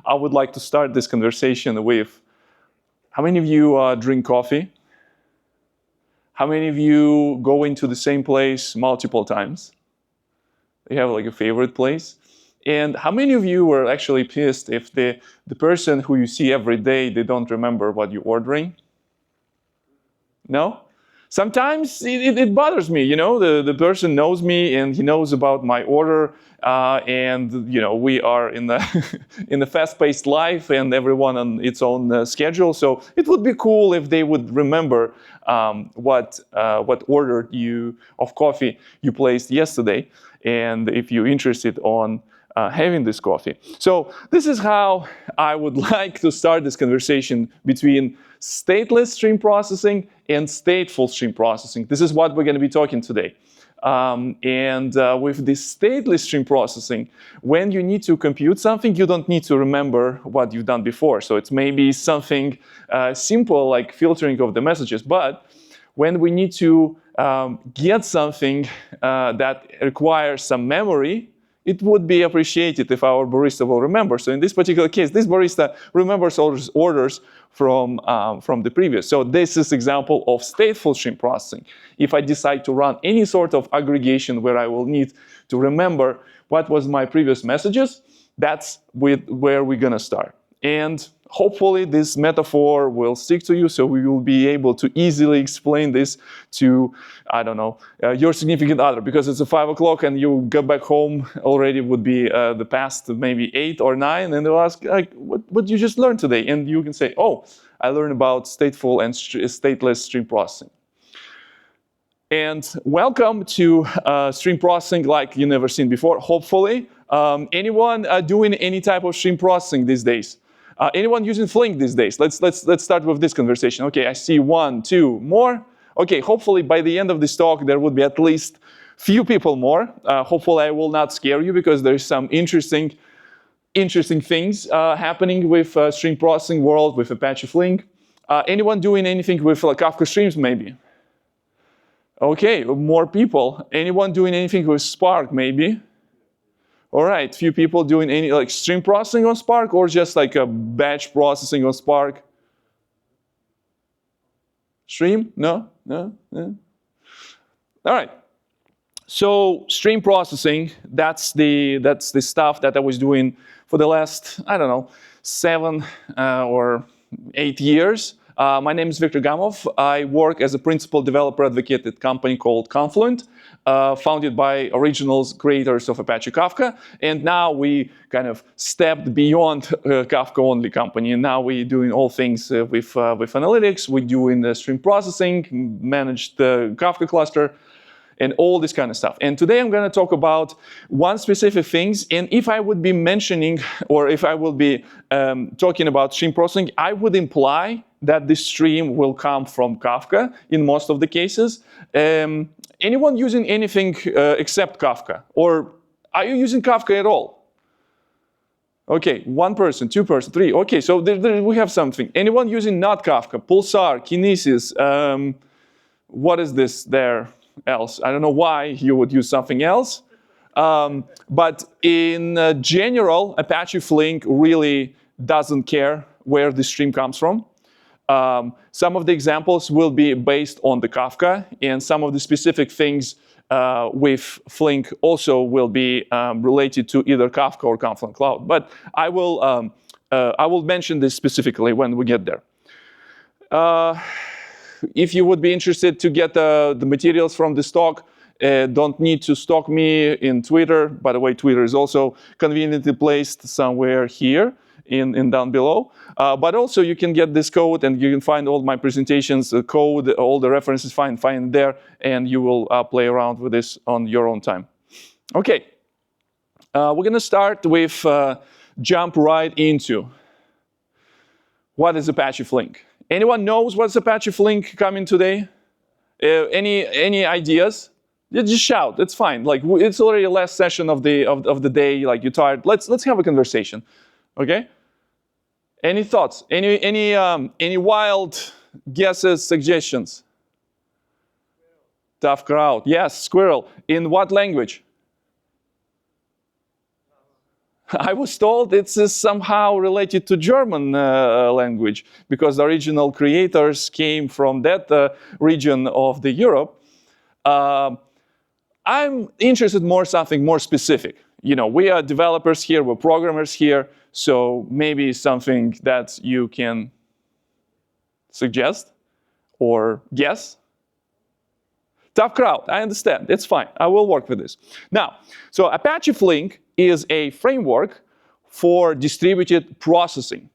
I would like to start this conversation with, how many of you drink coffee? How many of you go into the same place multiple times? You have like a favorite place? And how many of you were actually pissed if the person who you see every day, they don't remember what you're ordering? No? Sometimes it bothers me, you know, the person knows me and he knows about my order, and you know, we are in the in the fast-paced life and everyone on its own schedule. So it would be cool if they would remember what order of coffee you placed yesterday, and if you're interested on having this coffee. So this is how I would like to start this conversation between stateless stream processing and stateful stream processing. This is what we're going to be talking today. With this stateless stream processing, when you need to compute something, you don't need to remember what you've done before. So it's maybe something simple like filtering of the messages. But when we need to get something that requires some memory, it would be appreciated if our barista will remember. So in this particular case, this barista remembers all his orders from the previous. So this is example of stateful stream processing. If I decide to run any sort of aggregation where I will need to remember what was my previous messages, that's where we're gonna start. And hopefully this metaphor will stick to you, so we will be able to easily explain this to, I don't know, your significant other, because it's 5 o'clock and you go back home already would be the past maybe 8 or 9, and they'll ask, like, what did you just learn today? And you can say, oh, I learned about stateful and stateless stream processing. And welcome to stream processing like you never seen before, hopefully. Anyone doing any type of stream processing these days? Anyone using Flink these days? Let's start with this conversation. Okay, I see 1, 2 more. Okay, hopefully by the end of this talk there would be at least few people more. Hopefully I will not scare you, because there's some interesting things happening with stream processing world with Apache Flink. Anyone doing anything with Kafka Streams maybe? Okay, more people. Anyone doing anything with Spark maybe? All right, few people doing any like stream processing on Spark, or just like a batch processing on Spark? Stream? No? No? No? All right. So stream processing, that's the stuff that I was doing for the last, I don't know, 7 or 8 years. My name is Viktor Gamov. I work as a principal developer advocate at a company called Confluent, founded by original creators of Apache Kafka. And now we kind of stepped beyond Kafka-only company. And now we're doing all things with analytics. We're doing stream processing, managed the Kafka cluster, and all this kind of stuff. And today I'm going to talk about one specific thing. And if I would be mentioning, or if I will be talking about stream processing, I would imply that the stream will come from Kafka in most of the cases. Anyone using anything except Kafka? Or are you using Kafka at all? Okay, 1 person, 2 person, 3. Okay, so we have something. Anyone using not Kafka? Pulsar, Kinesis, what is this there else? I don't know why you would use something else. But in general, Apache Flink really doesn't care where the stream comes from. Some of the examples will be based on the Kafka, and some of the specific things with Flink also will be related to either Kafka or Confluent Cloud. But I will mention this specifically when we get there. If you would be interested to get the materials from this talk, don't need to stalk me in Twitter. By the way, Twitter is also conveniently placed somewhere here in down below. But also you can get this code, and you can find all my presentations, the code, all the references, find there, and you will play around with this on your own time. Okay, we're going to start with jump right into what is Apache Flink. Anyone knows what's Apache Flink coming today? Any ideas? Just shout. It's fine. Like, it's already the last session of the day. Like, you're tired. Let's have a conversation. Okay. Any thoughts? Any wild guesses, suggestions? Tough crowd. Yes, squirrel. In what language? I was told it's somehow related to German language because the original creators came from that region of the Europe. I'm interested more something more specific. You know, we are developers here, we're programmers here, so maybe something that you can suggest or guess. Tough crowd, I understand, it's fine, I will work with this. Now, so Apache Flink is a framework for distributed processing.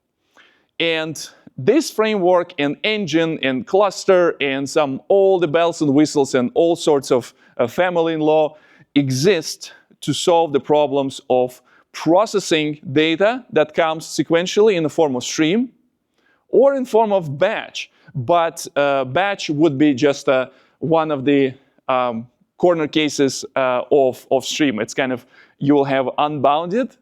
And this framework and engine and cluster and all the bells and whistles and all sorts of family-in-law exist to solve the problems of processing data that comes sequentially in the form of stream or in form of batch. But batch would be just one of the corner cases of stream. It's kind of, you will have unbounded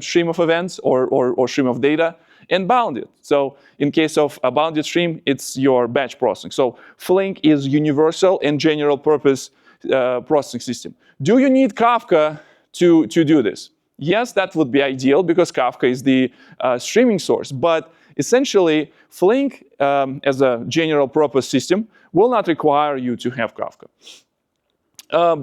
stream of events or stream of data, and bounded. So in case of a bounded stream, it's your batch processing. So Flink is universal and general purpose processing system. Do you need Kafka to do this? Yes, that would be ideal because Kafka is the streaming source. But essentially, Flink as a general purpose system will not require you to have Kafka.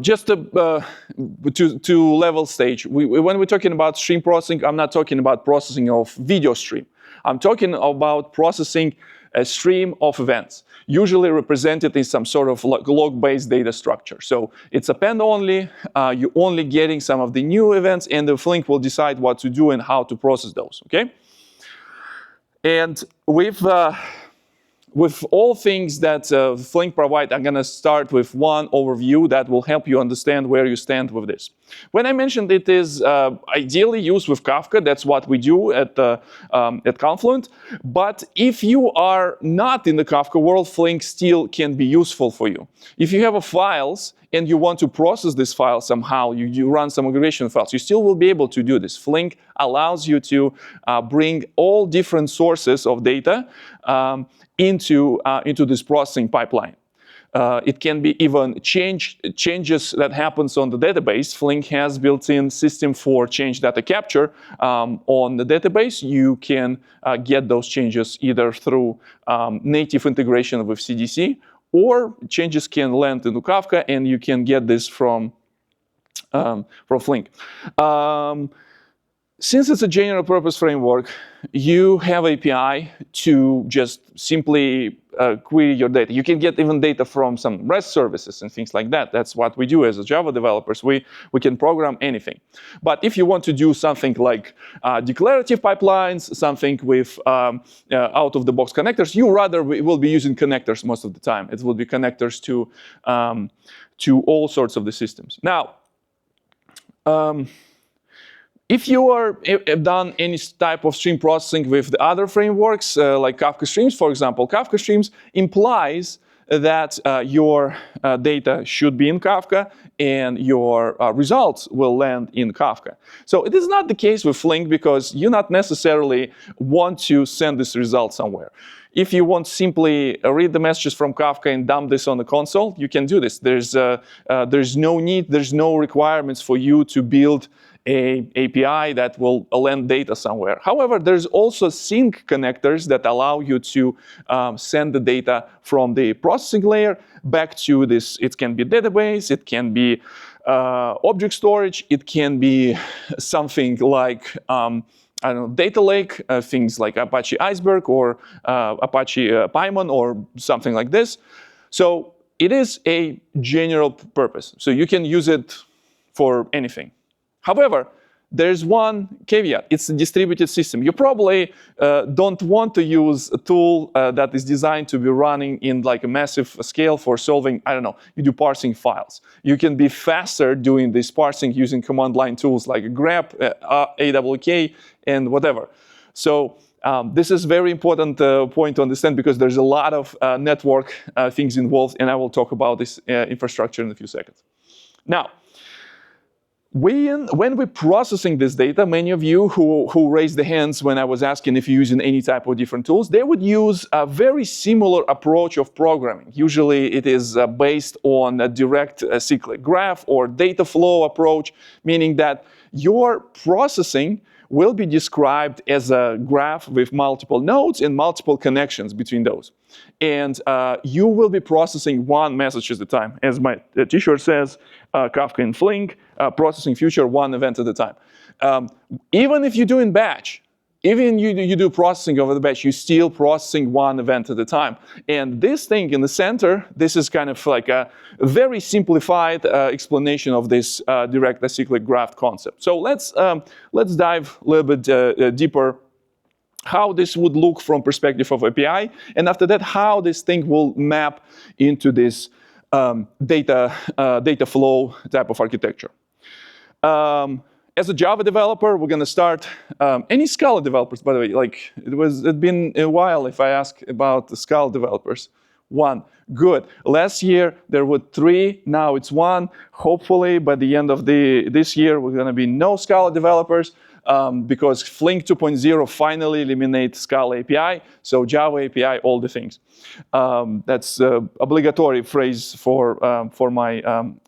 Just to level stage, when we're talking about stream processing, I'm not talking about processing of video stream. I'm talking about processing a stream of events, usually represented in some sort of log-based data structure. So it's append only, you're only getting some of the new events, and the Flink will decide what to do and how to process those, okay? And with all things that Flink provide, I'm going to start with one overview that will help you understand where you stand with this. When I mentioned it is ideally used with Kafka, that's what we do at Confluent. But if you are not in the Kafka world, Flink still can be useful for you. If you have files and you want to process this file somehow, you run some aggregation files, you still will be able to do this. Flink allows you to bring all different sources of data into this processing pipeline. It can be even changes that happens on the database. Flink has built-in system for change data capture on the database. You can get those changes either through native integration with CDC, or changes can land into Kafka, and you can get this from Flink. Since it's a general purpose framework, you have API to just simply query your data. You can get even data from some REST services and things like that. That's what we do as Java developers. We can program anything. But if you want to do something like declarative pipelines, something with out-of-the-box connectors, you rather will be using connectors most of the time. It will be connectors to all sorts of the systems. Now, if you have done any type of stream processing with the other frameworks, like Kafka Streams, for example, Kafka Streams implies that your data should be in Kafka and your results will land in Kafka. So it is not the case with Flink because you not necessarily want to send this result somewhere. If you want simply read the messages from Kafka and dump this on the console, you can do this. There's no need, there's no requirements for you to build an API that will land data somewhere. However, there's also sync connectors that allow you to send the data from the processing layer back to this. It can be database, it can be object storage, it can be something like I don't know, data lake, things like Apache Iceberg or Apache Pymon or something like this. So it is a general purpose. So you can use it for anything. However, there's one caveat. It's a distributed system. You probably don't want to use a tool that is designed to be running in like a massive scale for solving, I don't know, you do parsing files. You can be faster doing this parsing using command line tools like grep, AWK, and whatever. So this is very important point to understand because there's a lot of network things involved, and I will talk about this infrastructure in a few seconds. Now, When we're processing this data, many of you who raised the hands when I was asking if you're using any type of different tools, they would use a very similar approach of programming. Usually it is based on a direct cyclic graph or data flow approach, meaning that your processing will be described as a graph with multiple nodes and multiple connections between those. And you will be processing one message at a time. As my t-shirt says, Kafka and Flink, processing future one event at a time. Even if you do in batch, even you do processing over the batch, you're still processing one event at a time. And this thing in the center, this is kind of like a very simplified explanation of this direct acyclic graph concept. So let's dive a little bit deeper how this would look from perspective of API, and after that, how this thing will map into this data flow type of architecture. As a Java developer, we're going to start. Any Scala developers, by the way, like it'd been a while if I ask about the Scala developers. 1, good. Last year there were 3, now it's 1. Hopefully by the end of this year we're going to be no Scala developers because Flink 2.0 finally eliminates Scala API, so Java API, all the things. That's an obligatory phrase for my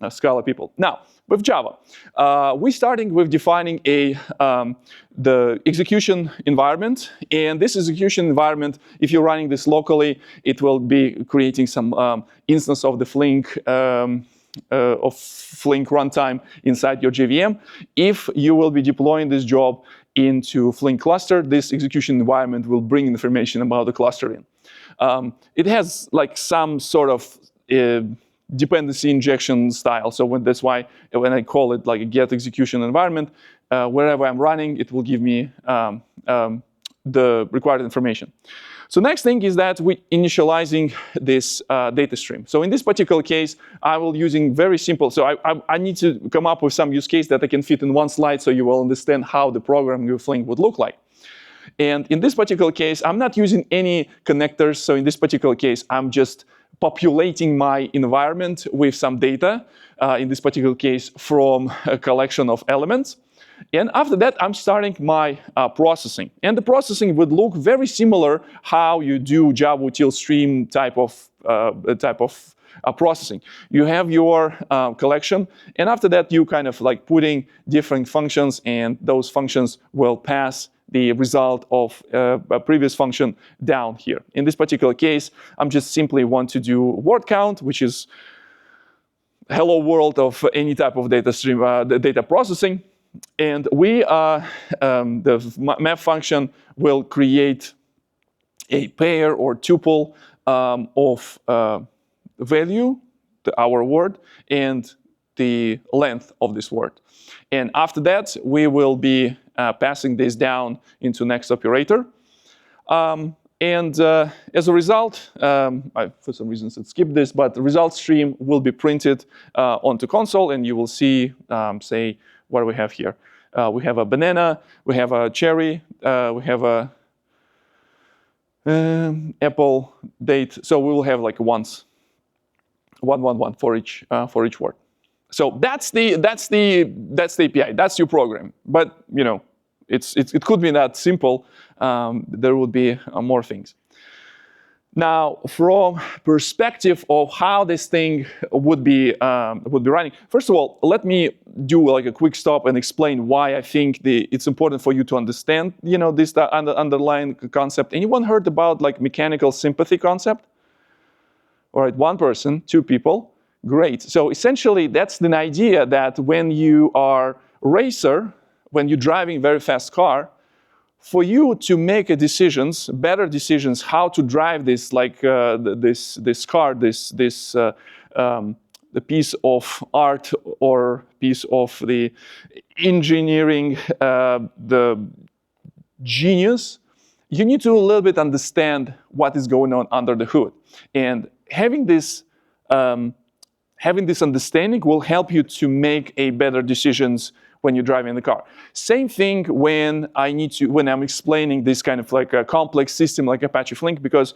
Scala people. Now, with Java, we're starting with defining the execution environment. And this execution environment, if you're running this locally, it will be creating some instance of the Flink runtime inside your JVM. If you will be deploying this job into Flink cluster, this execution environment will bring information about the cluster in. It has like some sort of dependency injection style. So that's why when I call it like a get execution environment, wherever I'm running, it will give me the required information. So next thing is that we're initializing this data stream. So in this particular case, I will using very simple. So I need to come up with some use case that I can fit in one slide so you will understand how the programming with Flink would look like. And in this particular case, I'm not using any connectors. So in this particular case, I'm just populating my environment with some data, in this particular case, from a collection of elements. And after that, I'm starting my processing. And the processing would look very similar how you do Java util stream type of processing. You have your collection, and after that, you kind of like putting different functions, and those functions will pass the result of a previous function down here. In this particular case, I'm just simply want to do word count, which is hello world of any type of data stream, data processing. And the map function will create a pair or tuple of value, our word, and the length of this word. And after that, we will be passing this down into next operator. And as a result, I, for some reasons, I skipped this, but the result stream will be printed onto console, and you will see, say, what do we have here? We have a banana, we have a cherry, we have a apple, date. So we will have like one for each word. So that's the API. That's your program. But you know, it could be that simple. There would be more things. Now, from perspective of how this thing would be running, first of all, let me do like a quick stop and explain why I think it's important for you to understand, you know, this underlying concept. Anyone heard about like mechanical sympathy concept? All right, 1 person, 2 people. Great. So essentially, that's the idea that when you are racer, when you're driving a very fast car, for you to make better decisions, how to drive this, like this car, the piece of art or piece of the engineering, the genius, you need to a little bit understand what is going on under the hood. And having this understanding will help you to make better decisions when you're driving the car. Same thing when I'm explaining this kind of like a complex system like Apache Flink, because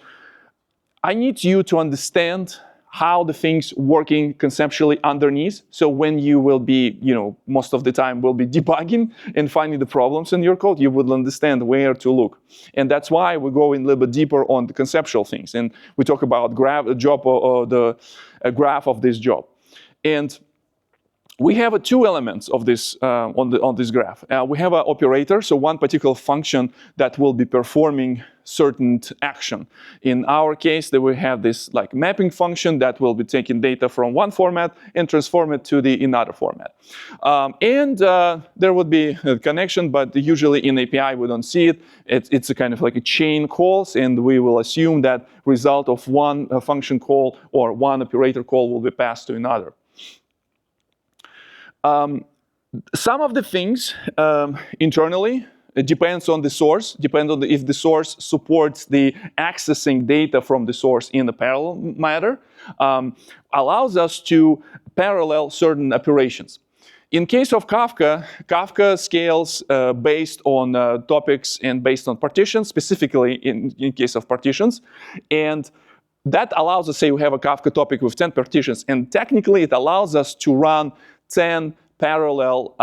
I need you to understand how the things working conceptually underneath. So when you will be, most of the time will be debugging and finding the problems in your code, you will understand where to look. And that's why we go in a little bit deeper on the conceptual things. And we talk about the graph of this job. And we have two elements of this on this graph. We have an operator, so one particular function that will be performing certain action. In our case, that we have this like mapping function that will be taking data from one format and transform it to another format. There would be a connection, but usually in API we don't see it. It's a kind of like a chain calls, and we will assume that result of one function call or one operator call will be passed to another. Some of the things internally, it depends on the source, depends on if the source supports the accessing data from the source in a parallel manner, allows us to parallel certain operations. In case of Kafka, Kafka scales based on topics and based on partitions, specifically in case of partitions. And that allows us, say we have a Kafka topic with 10 partitions, and technically it allows us to run 10 parallel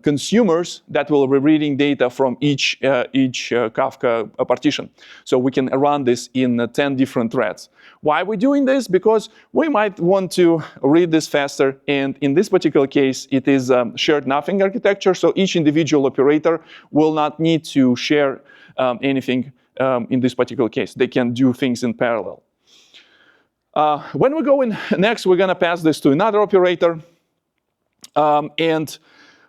consumers that will be reading data from each Kafka partition. So we can run this in 10 different threads. Why are we doing this? Because we might want to read this faster, and in this particular case, it is shared nothing architecture, so each individual operator will not need to share anything in this particular case. They can do things in parallel. When we go in next, we're going to pass this to another operator. And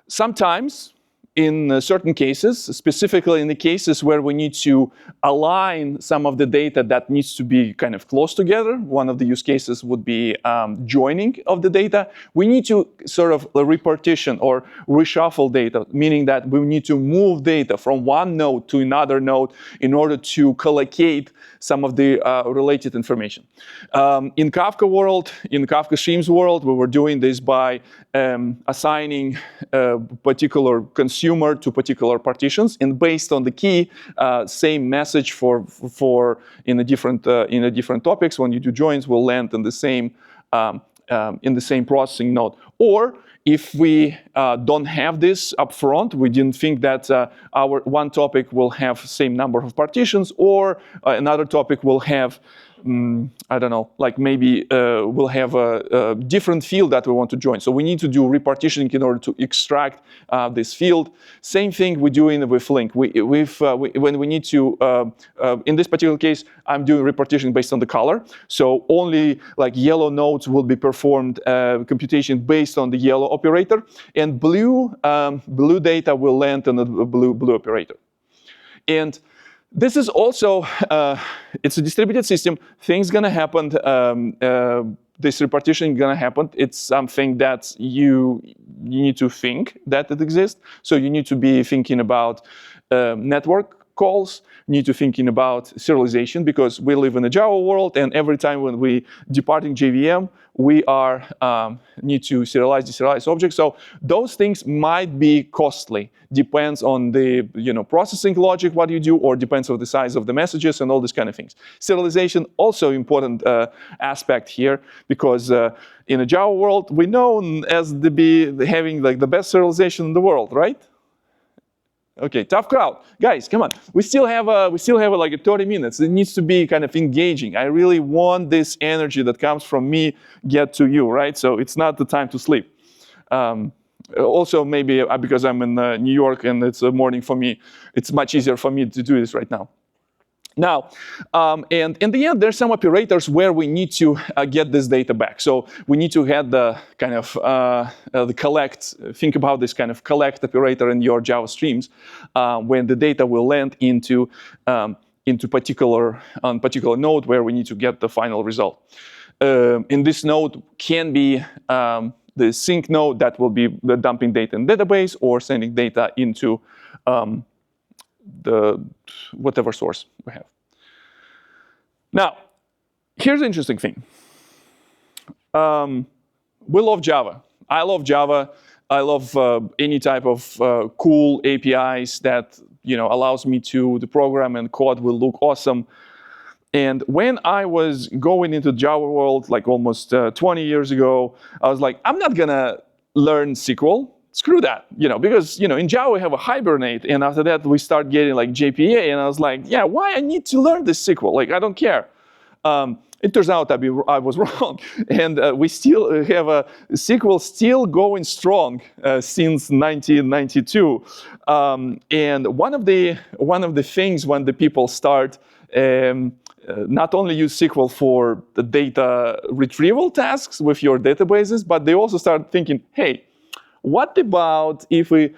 sometimes, in certain cases, specifically in the cases where we need to align some of the data that needs to be kind of close together, one of the use cases would be joining of the data. We need to sort of repartition or reshuffle data, meaning that we need to move data from one node to another node in order to collocate some of the related information. In Kafka world, in Kafka Streams world, we were doing this by assigning a particular consumer to particular partitions, and based on the key, same message for in a different topics. When you do joins, will land in the same processing node. Or if we don't have this up front, we didn't think that our one topic will have same number of partitions, or another topic will have, I don't know, like maybe we'll have a different field that we want to join. So we need to do repartitioning in order to extract this field. Same thing we're doing with Flink. When we need to, in this particular case, I'm doing repartitioning based on the color. So only like yellow nodes will be performed computation based on the yellow operator, and blue data will land on the blue operator. And this is also, it's a distributed system. Things gonna happen, this repartition gonna happen. It's something that you need to think that it exists. So you need to be thinking about network calls, you need to thinking about serialization, because we live in a Java world, and every time when we departing JVM, we are need to deserialize objects. So those things might be costly. Depends on the processing logic what you do, or depends on the size of the messages and all these kind of things. Serialization also important aspect here, because in a Java world we know as having like the best serialization in the world, right? Okay, tough crowd, guys. Come on, we still have like 30 minutes. It needs to be kind of engaging. I really want this energy that comes from me get to you, right? So it's not the time to sleep. Also, maybe because I'm in New York and it's a morning for me, it's much easier for me to do this right now. Now, and in the end, there's some operators where we need to get this data back. So we need to have the kind of the collect. Think about this kind of collect operator in your Java streams when the data will land into particular node where we need to get the final result. In this node can be the sync node that will be the dumping data in database or sending data into the whatever source we have. Now, here's the interesting thing. We love Java. I love Java. I love any type of cool APIs that allows me to the program and code will look awesome. And when I was going into Java world, like almost 20 years ago, I was like, I'm not gonna learn SQL. Screw that, because in Java we have a Hibernate, and after that we start getting like JPA, and I was like, yeah, why I need to learn this SQL? Like, I don't care. It turns out I was wrong, and we still have a SQL still going strong since 1992. And one of the things when the people start not only use SQL for the data retrieval tasks with your databases, but they also start thinking, hey, what about if we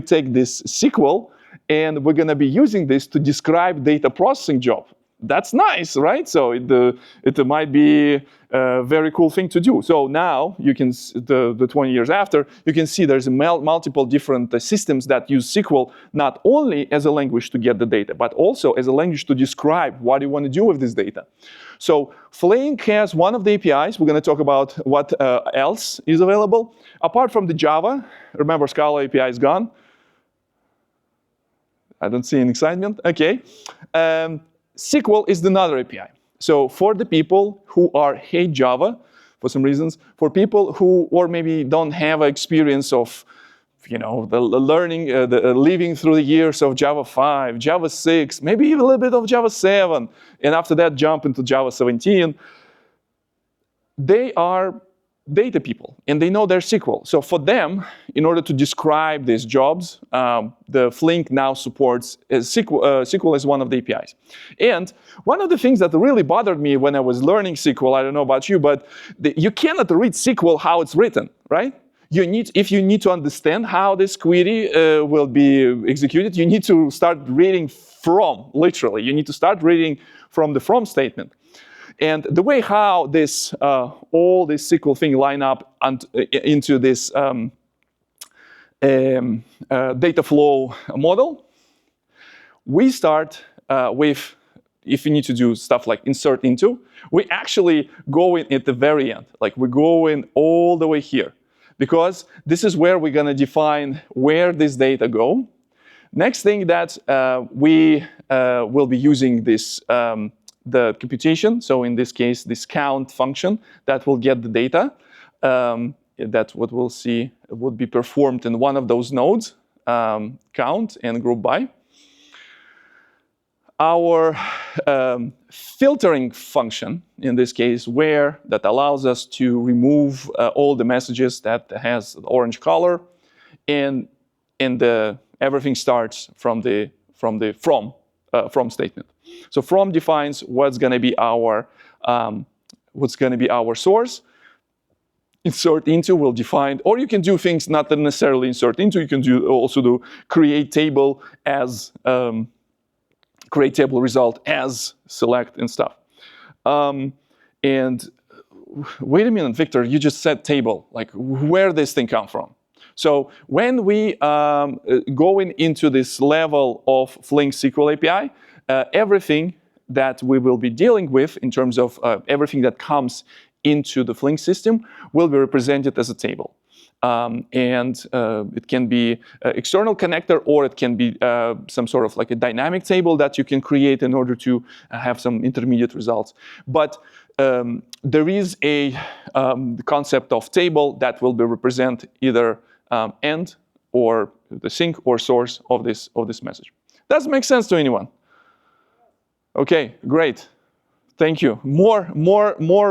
take this SQL and we're going to be using this to describe data processing job? That's nice, right? So it might be a very cool thing to do. So now you can, the 20 years after, you can see there's multiple different systems that use SQL not only as a language to get the data, but also as a language to describe what you want to do with this data. So Flink has one of the APIs. We're going to talk about what else is available. Apart from the Java, remember Scala API is gone. I don't see any excitement. OK. SQL is another API. So for the people who hate Java, for some reasons, for people who or maybe don't have experience of the learning, living through the years of Java 5, Java 6, maybe even a little bit of Java 7, and after that jump into Java 17, they are data people, and they know their SQL. So for them, in order to describe these jobs, the Flink now supports SQL as one of the APIs. And one of the things that really bothered me when I was learning SQL, I don't know about you, but you cannot read SQL how it's written, right? If you need to understand how this query will be executed, you need to start reading from, literally. You need to start reading from the from statement. And the way how this all this SQL thing line up into this data flow model, we start with, if you need to do stuff like insert into, we actually go in at the very end. Like we go in all the way here, because this is where we're going to define where this data go. Next thing that we will be using this the computation. So in this case, this count function that will get the data. That's what we'll see would be performed in one of those nodes, count and group by. Our filtering function, in this case, that allows us to remove all the messages that has orange color, and everything starts from the from statement. So from defines what's going to be our source. Insert into will define, or you can do things not necessarily insert into. You can also do create table as create table result as select and stuff. And wait a minute, Victor, you just said table. Like, where this thing come from? So when we going into this level of Flink SQL API, everything that we will be dealing with in terms of everything that comes into the Flink system will be represented as a table. And it can be an external connector, or it can be some sort of like a dynamic table that you can create in order to have some intermediate results. But there is a concept of table that will be represent either end or the sink or source of this message. Does it make sense to anyone? Okay, great. Thank you. More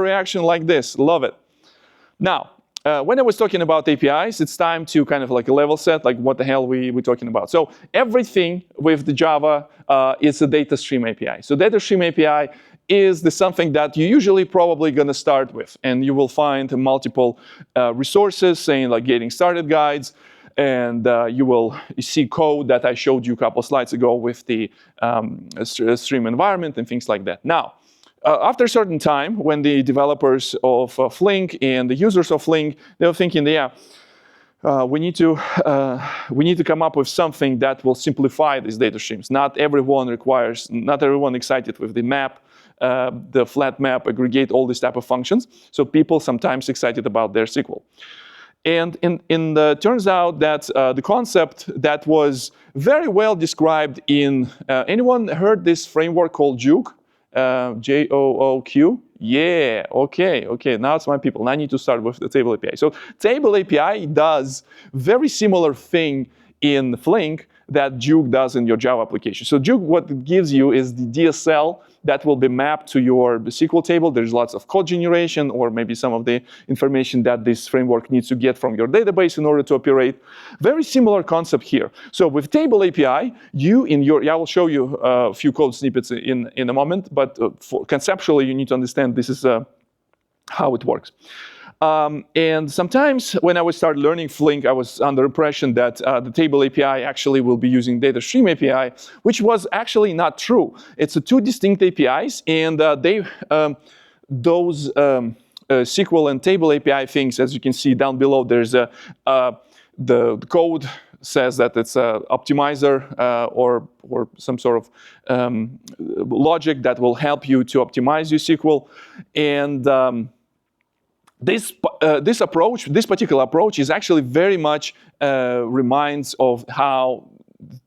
reaction like this. Love it. Now, when I was talking about APIs, it's time to kind of like a level set, like what the hell we're talking about. So everything with the Java is a DataStream API. So DataStream API is something that you usually probably going to start with. And you will find multiple resources saying like getting started guides. And you will see code that I showed you a couple slides ago with the stream environment and things like that. Now, after a certain time, when the developers of Flink and the users of Flink, they were thinking, yeah, we need to come up with something that will simplify these data streams. Not everyone excited with the map, the flat map, aggregate all these type of functions. So people sometimes excited about their SQL. And turns out that the concept that was very well described in, anyone heard this framework called Juke? J-O-O-Q. Yeah, okay, now it's my people. Now I need to start with the Table API. So Table API does very similar thing in Flink that Juke does in your Java application. So Juke, what it gives you is the DSL that will be mapped to your SQL table. There's lots of code generation or maybe some of the information that this framework needs to get from your database in order to operate. Very similar concept here. So with Table API, I will show you a few code snippets in a moment, but conceptually you need to understand this is how it works. And sometimes when I would start learning Flink, I was under impression that the Table API actually will be using DataStream API, which was actually not true. It's two distinct APIs, and those SQL and Table API things, as you can see down below, there's the code says that it's an optimizer or some sort of logic that will help you to optimize your SQL. And this particular approach is actually very much reminds of how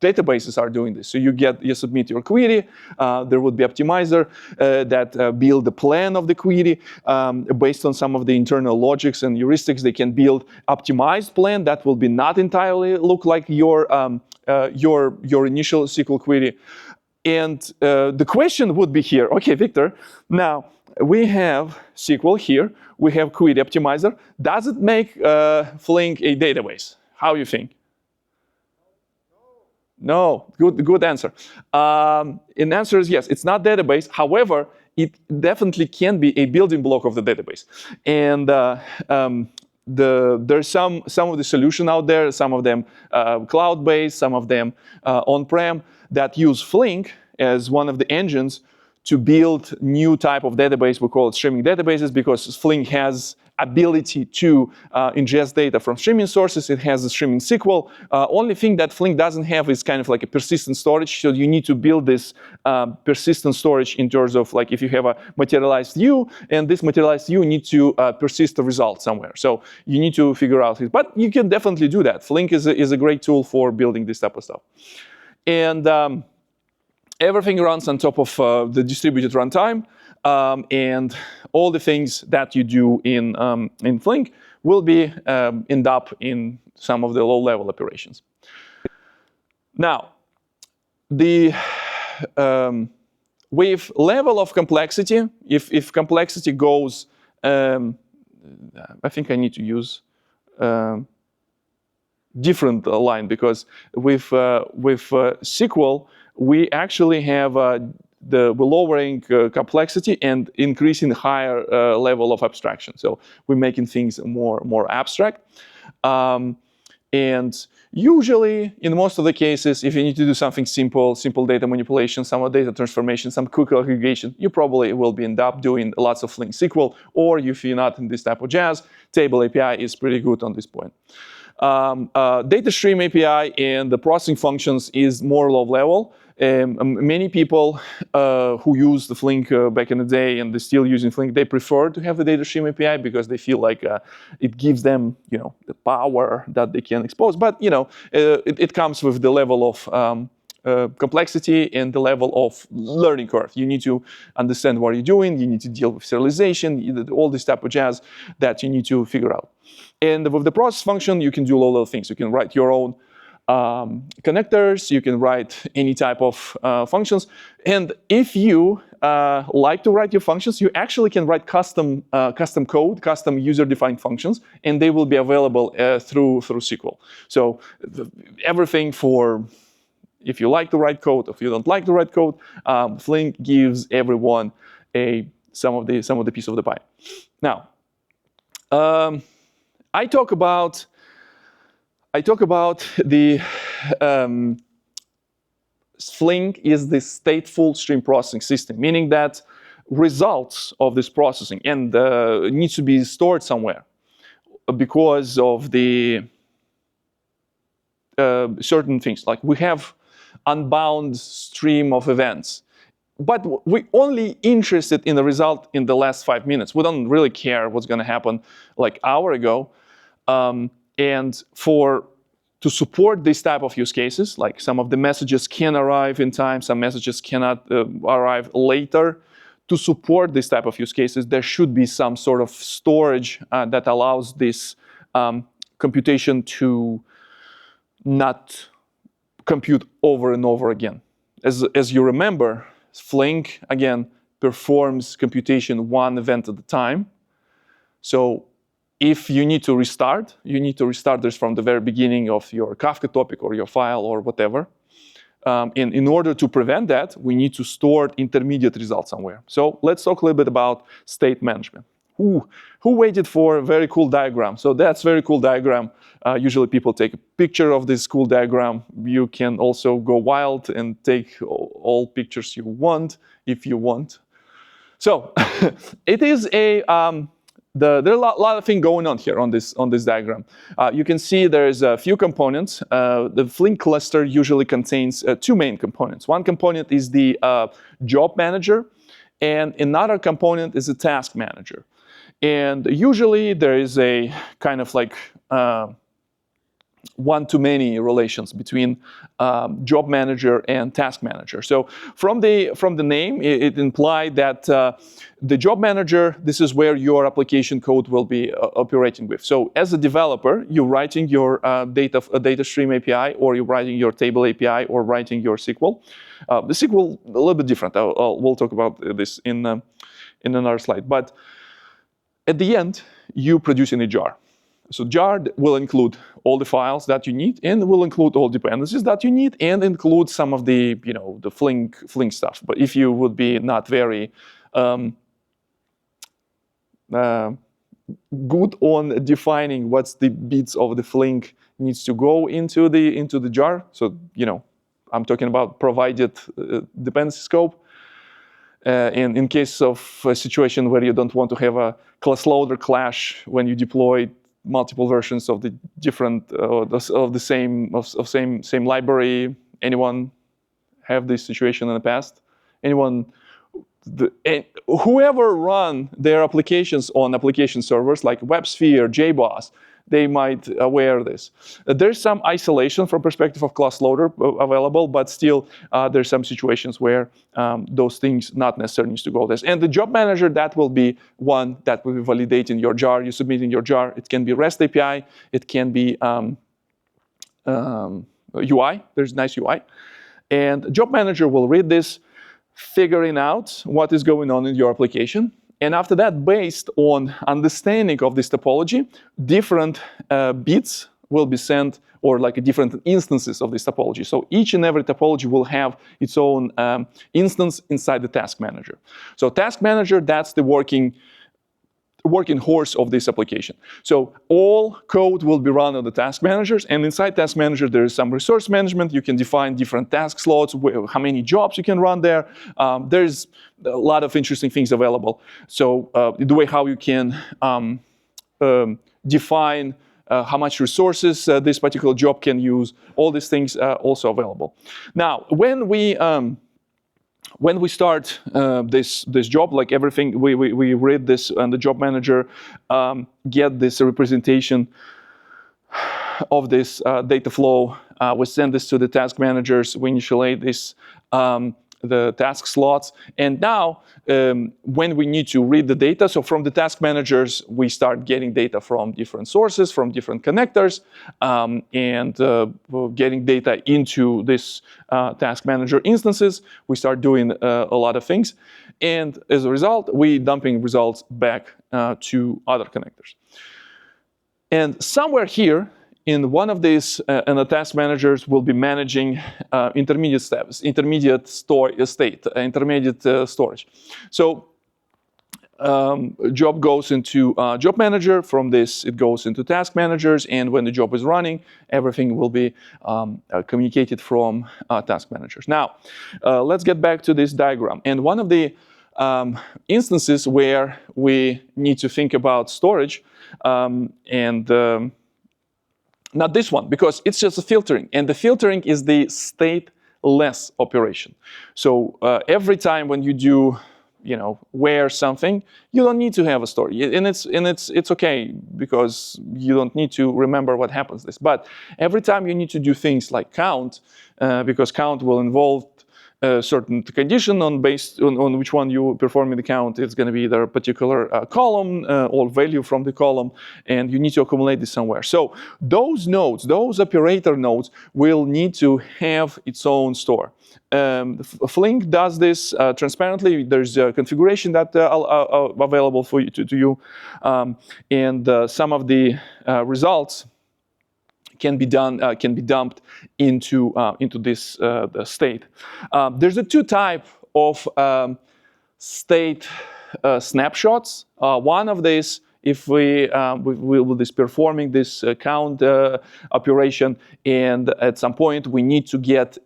databases are doing this. So you submit your query, there would be optimizer that build the plan of the query based on some of the internal logics and heuristics. They can build optimized plan that will be not entirely look like your initial SQL query. And the question would be here, okay, Victor, now we have SQL here, we have query optimizer. Does it make Flink a database? How you think? No, good answer. And the answer is yes, it's not database. However, it definitely can be a building block of the database. And there's some of the solution out there, some of them cloud-based, some of them on-prem, that use Flink as one of the engines to build new type of database. We call it streaming databases because Flink has ability to ingest data from streaming sources. It has a streaming SQL. Only thing that Flink doesn't have is kind of like a persistent storage. So you need to build this persistent storage in terms of like if you have a materialized view, and this materialized view needs to persist the result somewhere. So you need to figure out it. But you can definitely do that. Flink is a great tool for building this type of stuff. And everything runs on top of the distributed runtime, and all the things that you do in Flink will be end up in some of the low-level operations. Now, with level of complexity, if complexity goes, I think I need to use different line because with SQL, we actually have we're lowering complexity and increasing higher level of abstraction. So we're making things more abstract. And usually, in most of the cases, if you need to do something simple data manipulation, some data transformation, some quick aggregation, you probably will end up doing lots of Flink SQL. Or if you're not in this type of jazz, Table API is pretty good on this point. DataStream API and the processing functions is more low level. Many people who used the Flink back in the day and they're still using Flink, they prefer to have the DataStream API because they feel like it gives them, the power that they can expose. But it comes with the level of complexity and the level of learning curve. You need to understand what you're doing. You need to deal with serialization, all this type of jazz that you need to figure out. And with the process function, you can do low-level things. You can write your own connectors. You can write any type of functions. And if you like to write your functions, you actually can write custom code, custom user-defined functions, and they will be available through SQL. So everything for if you like to write code, if you don't like to write code, Flink gives everyone some of the piece of the pie. Now, I talk about the Flink is the stateful stream processing system, meaning that results of this processing and needs to be stored somewhere because of the certain things. Like we have unbound stream of events, but we're only interested in the result in the last 5 minutes. We don't really care what's going to happen like an hour ago. And to support this type of use cases, like some of the messages can arrive in time, some messages cannot arrive later. to support this type of use cases, there should be some sort of storage that allows this computation to not compute over and over again. As you remember, Flink, again, performs computation one event at a time. So if you need to restart this from the very beginning of your Kafka topic or your file or whatever. In order to prevent that, we need to store intermediate results somewhere. So let's talk a little bit about state management. Who waited for a very cool diagram? So that's a very cool diagram. Usually people take a picture of this cool diagram. You can also go wild and take all pictures you want, if you want. So it is a, there are a lot of things going on here on this diagram. You can see there's a few components. The Flink cluster usually contains two main components. One component is the job manager, and another component is a task manager. And usually there is a kind of like one-to-many relations between job manager and task manager. So from the name, it implied that the job manager, this is where your application code will be operating with. So as a developer, you're writing your DataStream API, or you're writing your Table API, or writing your SQL. The SQL a little bit different. We'll talk about this in another slide. But at the end, you produce in a jar. So jar will include all the files that you need, and will include all dependencies that you need, and include some of the, the Flink stuff. But if you would be not very good on defining what's the bits of the Flink needs to go into the jar, so I'm talking about provided dependency scope. And in case of a situation where you don't want to have a class loader clash when you deploy multiple versions of the different of the same library. Anyone have this situation in the past? Anyone? Whoever run their applications on application servers like WebSphere, JBoss, they might aware of this. There's some isolation from perspective of class loader available, but still there's some situations where those things not necessarily need to go there. And the job manager, that will be one that will be validating your jar. You submit in your jar. It can be REST API. It can be UI. There's nice UI. And job manager will read this, figuring out what is going on in your application. And after that, based on understanding of this topology, different bits will be sent, or like different instances of this topology. So each and every topology will have its own instance inside the task manager. So task manager, that's the working horse of this application. So all code will be run on the task managers, and inside task manager there is some resource management. You can define different task slots, how many jobs you can run there. There's a lot of interesting things available. So the way how you can define how much resources this particular job can use, all these things are also available. Now, when we start this job, like everything, we read this, and the job manager get this representation of this data flow. We send this to the task managers. We initialize this, the task slots. And now, when we need to read the data, so from the task managers, we start getting data from different sources, from different connectors, and getting data into this task manager instances. We start doing a lot of things. And as a result, we dumping results back to other connectors. And somewhere here, in one of these, and the task managers will be managing intermediate steps, intermediate storage. So job goes into job manager. From this, it goes into task managers. And when the job is running, everything will be communicated from task managers. Now, let's get back to this diagram. And one of the instances where we need to think about storage not this one, because it's just a filtering. And the filtering is the stateless operation. So every time when you do, where something, you don't need to have a story. And it's okay, because you don't need to remember what happens this. But every time you need to do things like count, because count will involve a certain condition based on which one you performing the count. It's going to be either a particular column or value from the column, and you need to accumulate this somewhere. So those nodes, those operator nodes, will need to have its own store. Flink does this transparently. There's a configuration that available for you to you, and some of the results can be dumped into this state. There's a two type of state snapshots. One of these, if we will be performing this count operation, and at some point we need to get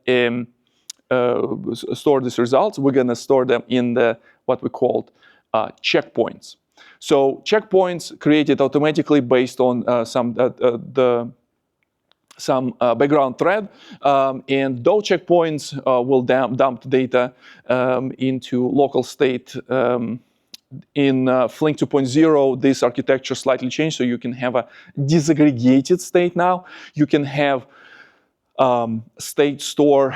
store these results, we're going to store them in the what we called checkpoints. So checkpoints created automatically based on some background thread, and those checkpoints will dump data into local state. In Flink 2.0, this architecture slightly changed, so you can have a disaggregated state now. You can have state store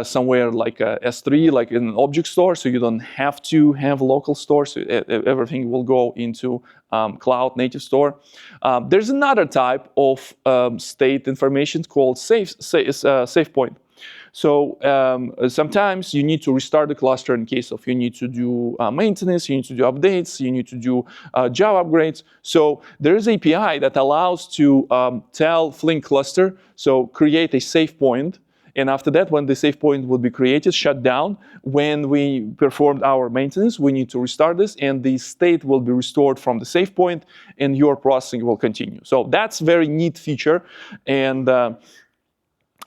somewhere like a S3, like in an object store, so you don't have to have local store, so everything will go into cloud native store. There's another type of state information called save point. So sometimes you need to restart the cluster in case of you need to do maintenance, you need to do updates, you need to do Java upgrades. So there is an API that allows to tell Flink cluster, so create a save point. And after that, when the save point will be created, shut down, when we performed our maintenance, we need to restart this, and the state will be restored from the save point, and your processing will continue. So that's a very neat feature, and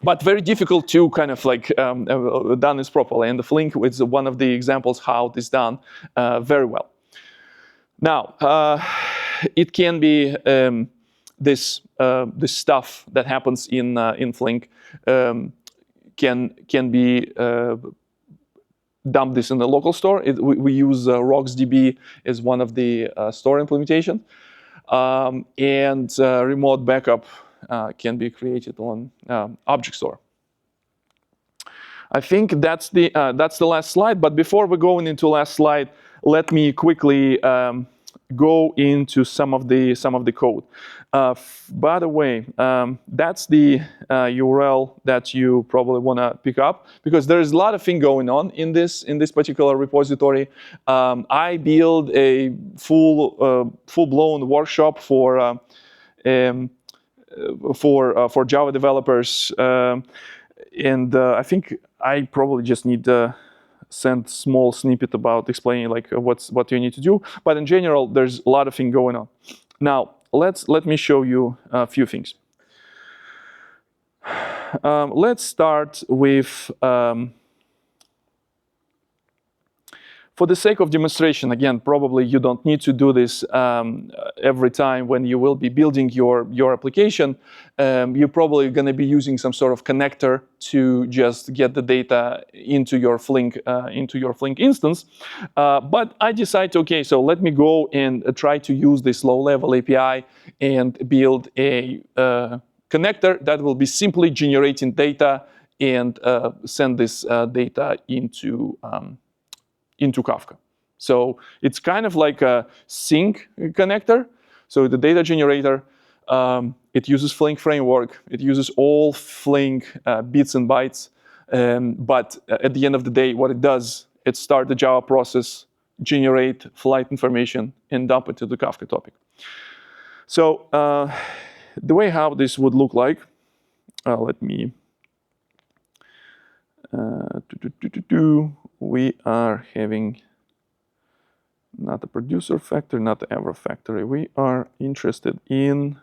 but very difficult to kind of like done this properly. And the Flink is one of the examples how this is done very well. Now, it can be this stuff that happens in Flink can be dump this in the local store. We use RocksDB as one of the store implementation, and remote backup can be created on object store. I think that's the last slide. But before we go into last slide, let me quickly go into some of the code. By the way, that's the URL that you probably want to pick up, because there is a lot of things going on in this particular repository. I built a full-blown workshop for Java developers, and I think I probably just need to send small snippet about explaining like what you need to do. But in general, there's a lot of things going on. Now let me show you a few things. Let's start with. For the sake of demonstration, again, probably you don't need to do this every time when you will be building your application. You're probably going to be using some sort of connector to just get the data into your Flink instance. But I decided, okay, so let me go and try to use this low-level API and build a connector that will be simply generating data and send this data into Kafka. So it's kind of like a sync connector. So the data generator, it uses Flink framework. It uses all Flink bits and bytes. But at the end of the day, what it does, it starts the Java process, generate flight information, and dump it to the Kafka topic. So the way how this would look like, let me we are having not a producer factory, not the ever factory. We are interested in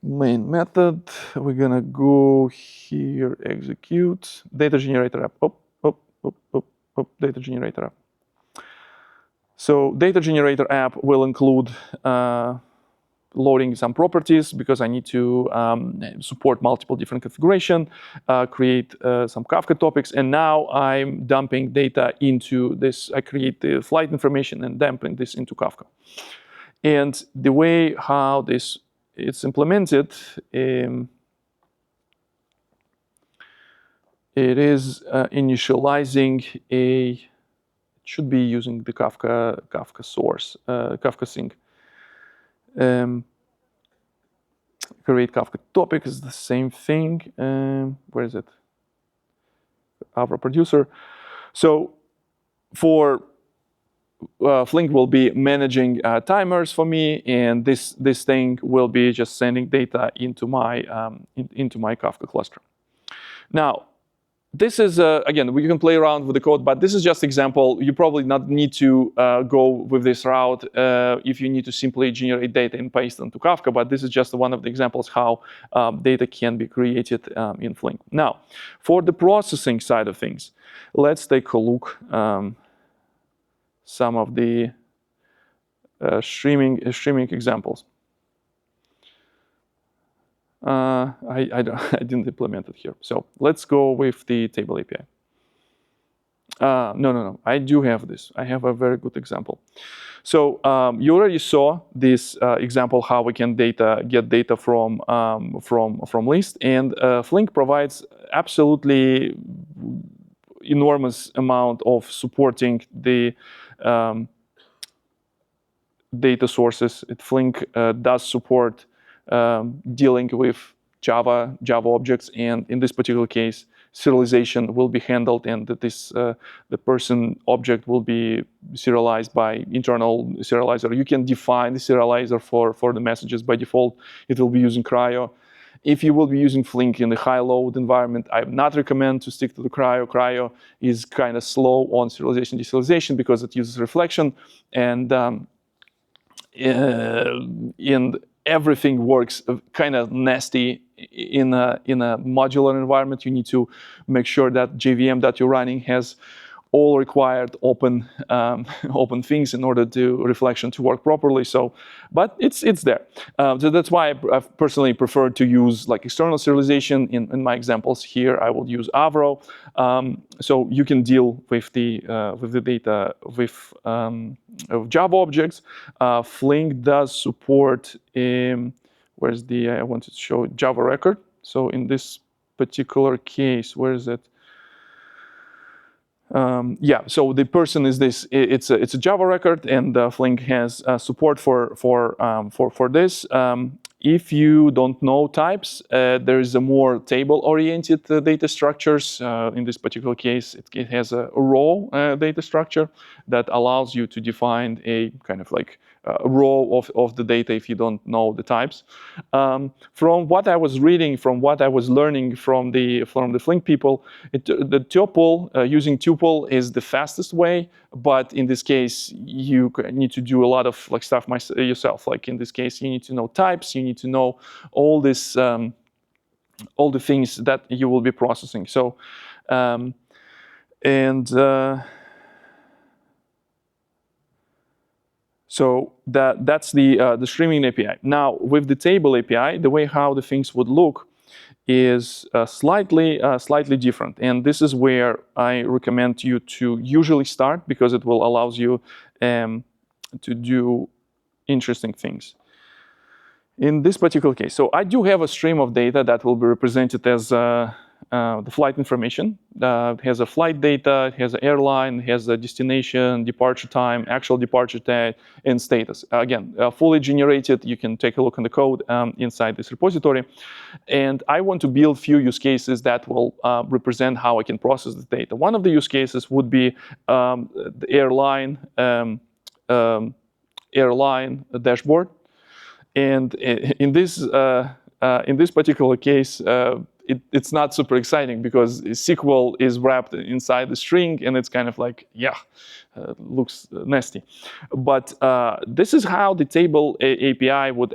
main method. We're gonna go here, execute data generator app. Data generator app. So data generator app will include loading some properties, because I need to support multiple different configuration, create some Kafka topics, and now I'm dumping data into this. I create the flight information and dumping this into Kafka. And the way how this it's implemented, it is initializing a. It should be using the Kafka source, Kafka sync. Create Kafka topic is the same thing. Where is it? Our producer. So for Flink will be managing timers for me, and this thing will be just sending data into my Kafka cluster. Now, this is again, we can play around with the code, but this is just example. You probably not need to go with this route if you need to simply generate data and paste into Kafka. But this is just one of the examples how data can be created in Flink. Now, for the processing side of things, let's take a look. Some of the streaming examples. I didn't implement it here. So let's go with the Table API. No. I do have this. I have a very good example. So you already saw this example how we can get data from list, and Flink provides absolutely enormous amount of supporting the data sources. Flink does support dealing with Java objects, and in this particular case, serialization will be handled, and that the person object will be serialized by internal serializer. You can define the serializer for the messages. By default, it will be using Cryo. If you will be using Flink in the high-load environment, I would not recommend to stick to the Cryo. Cryo is kind of slow on serialization deserialization because it uses reflection, and everything works kind of nasty in a modular environment. You need to make sure that JVM that you're running has all required open things in order to reflection to work properly. So, but it's there. So that's why I personally prefer to use like external serialization. In my examples here, I will use Avro. So you can deal with the data with Java objects. Flink does support. Where's the? I wanted to show Java record. So in this particular case, where is it? Yeah, so the person is this. It's a Java record, and Flink has support for this. If you don't know types, there is a more table-oriented data structures. In this particular case, it has a raw data structure that allows you to define a kind of like row of the data if you don't know the types. From what I was reading, from what I was learning from the Flink people, the tuple, using tuple is the fastest way, but in this case, you need to do a lot of like stuff yourself. Like in this case, you need to know types, you need to know all this, all the things that you will be processing. So, so that's the streaming API. Now, with the Table API, the way how the things would look is slightly different. And this is where I recommend you to usually start, because it will allow you to do interesting things. In this particular case, so I do have a stream of data that will be represented as the flight information. It has a flight data, it has an airline, it has a destination, departure time, actual departure time, and status. Again, fully generated. You can take a look in the code inside this repository. And I want to build few use cases that will represent how I can process the data. One of the use cases would be the airline dashboard. And in this particular case, it's not super exciting because SQL is wrapped inside the string, and it's kind of like, looks nasty. But this is how the Table API would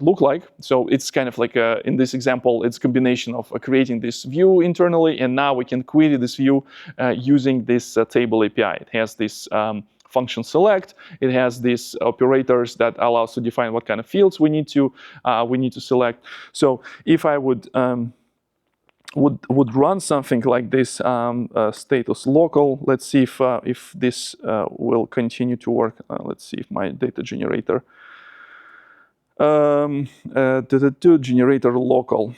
look like. So it's kind of like in this example, it's a combination of creating this view internally, and now we can query this view using this Table API. It has this function select. It has these operators that allow us to define what kind of fields we need to select. So if I would run something like this status local, let's see if this will continue to work. Let's see if my data generator generator local.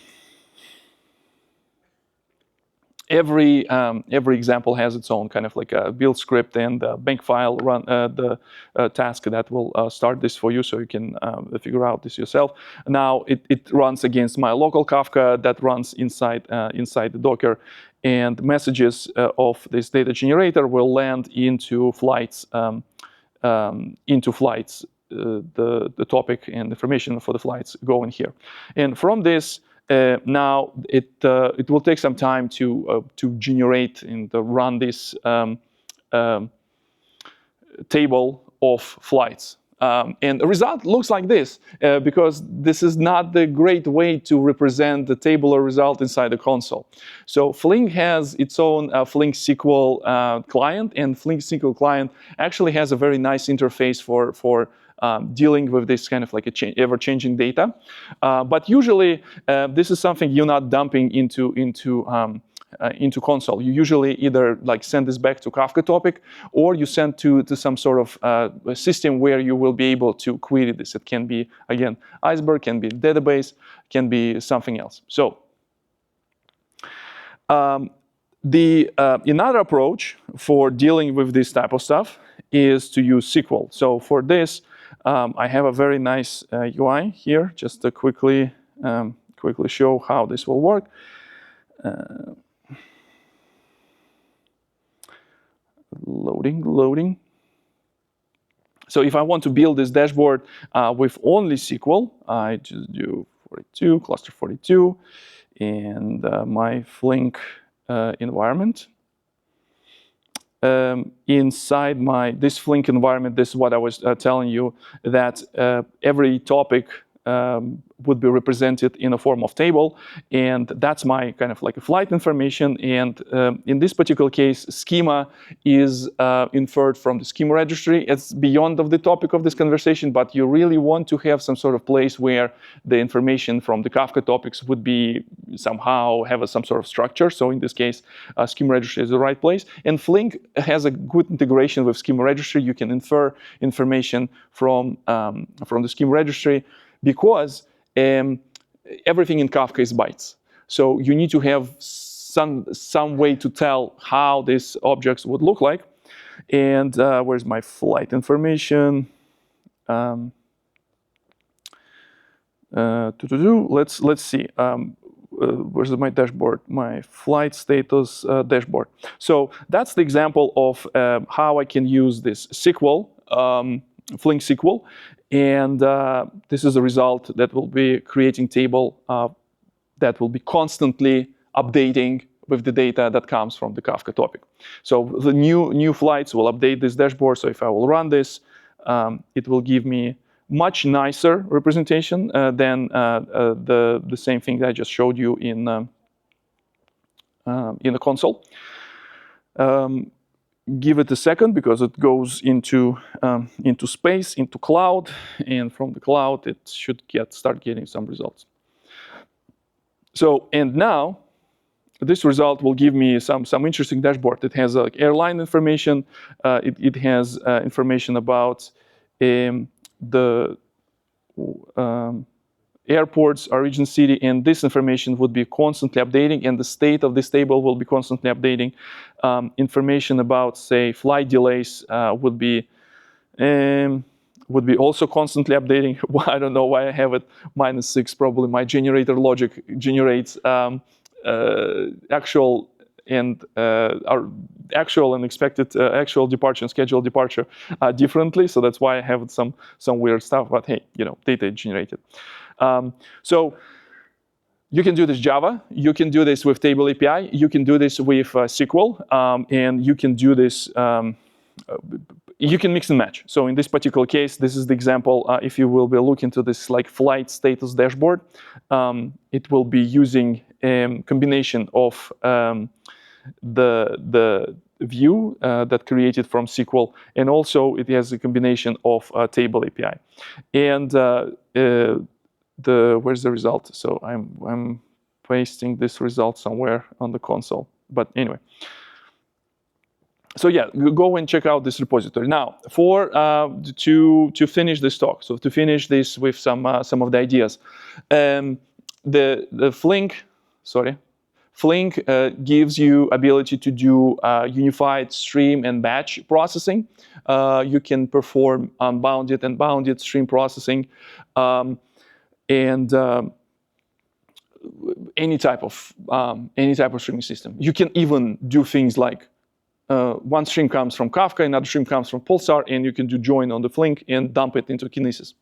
every example has its own kind of like a build script and a bank file run the task that will start this for you, so you can figure out this yourself. Now it runs against my local Kafka that runs inside the Docker, and messages of this data generator will land into flights. The topic and information for the flights go in here, and from this. Now it will take some time to generate and run this table of flights. And the result looks like this, because this is not the great way to represent the tabular result inside the console. So Flink has its own Flink SQL client, and Flink SQL client actually has a very nice interface for dealing with this kind of like ever-changing data. But usually, this is something you're not dumping into console. You usually either like send this back to Kafka topic, or you send to some sort of system where you will be able to query this. It can be, again, Iceberg, can be database, can be something else. So another approach for dealing with this type of stuff is to use SQL. So for this, I have a very nice UI here, just to quickly show how this will work. Loading. So if I want to build this dashboard with only SQL, I just do 42, cluster 42, and my Flink environment. Inside this Flink environment, this is what I was telling you, that every topic would be represented in a form of table, and that's my kind of like a flight information. And in this particular case, schema is inferred from the schema registry. It's beyond of the topic of this conversation, but you really want to have some sort of place where the information from the Kafka topics would be somehow have some sort of structure. So in this case, schema registry is the right place. And Flink has a good integration with schema registry. You can infer information from the schema registry, because everything in Kafka is bytes. So you need to have some way to tell how these objects would look like. And where's my flight information? Let's see. Where's my dashboard? My flight status dashboard. So that's the example of how I can use this SQL, Flink SQL. And this is a result that will be creating table that will be constantly updating with the data that comes from the Kafka topic. So the new flights will update this dashboard. So if I will run this, it will give me much nicer representation than the same thing that I just showed you in the console. Give it a second, because it goes into space, into cloud, and from the cloud it should start getting some results. So, and now this result will give me some interesting dashboard. It has like airline information. It has information about the airports, origin city, and this information would be constantly updating, and the state of this table will be constantly updating. Information about, say, flight delays would be also constantly updating. I don't know why I have it -6. Probably my generator logic generates actual and expected actual departure and scheduled departure differently. So that's why I have some weird stuff. But hey, data generated. So you can do this Java, you can do this with Table API, you can do this with SQL, and you can do this, you can mix and match. So in this particular case, this is the example. If you will be looking to this like flight status dashboard, it will be using a combination of the view that created from SQL, and also it has a combination of Table API. And where's the result? So I'm pasting this result somewhere on the console. But anyway, so yeah, go and check out this repository. Now, to finish this talk, so to finish this with some of the ideas, the Flink Flink gives you ability to do unified stream and batch processing. You can perform unbounded and bounded stream processing, and any type of streaming system. You can even do things like one stream comes from Kafka, another stream comes from Pulsar, and you can do join on the Flink and dump it into Kinesis.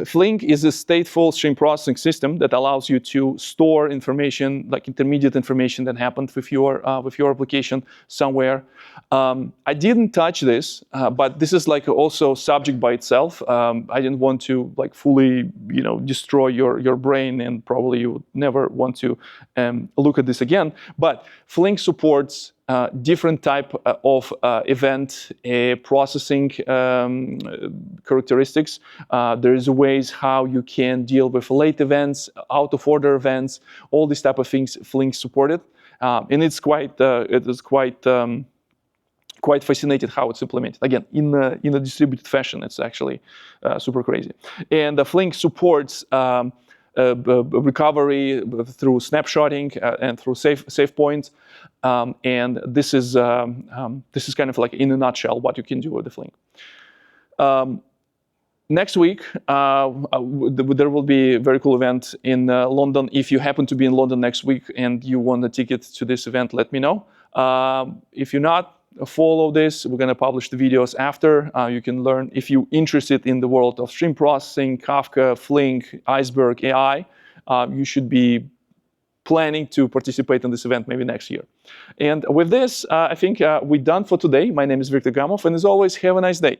Flink is a stateful stream processing system that allows you to store information, like intermediate information that happened with your application somewhere. I didn't touch this, but this is like also subject by itself. I didn't want to like fully, destroy your brain, and probably you would never want to look at this again. But Flink supports different type of event processing characteristics. There's ways how you can deal with late events, out of order events, all these type of things Flink supported, and it's quite fascinating how it's implemented. Again, in a distributed fashion, it's actually super crazy. And Flink supports recovery through snapshotting and through save points, and this is kind of like in a nutshell what you can do with the Flink. Next week, there will be a very cool event in London. If you happen to be in London next week and you want a ticket to this event, let me know. If you're not, follow this. We're going to publish the videos after. You can learn. If you're interested in the world of stream processing, Kafka, Flink, Iceberg, AI, you should be planning to participate in this event maybe next year. And with this, I think we're done for today. My name is Viktor Gamov, and as always, have a nice day.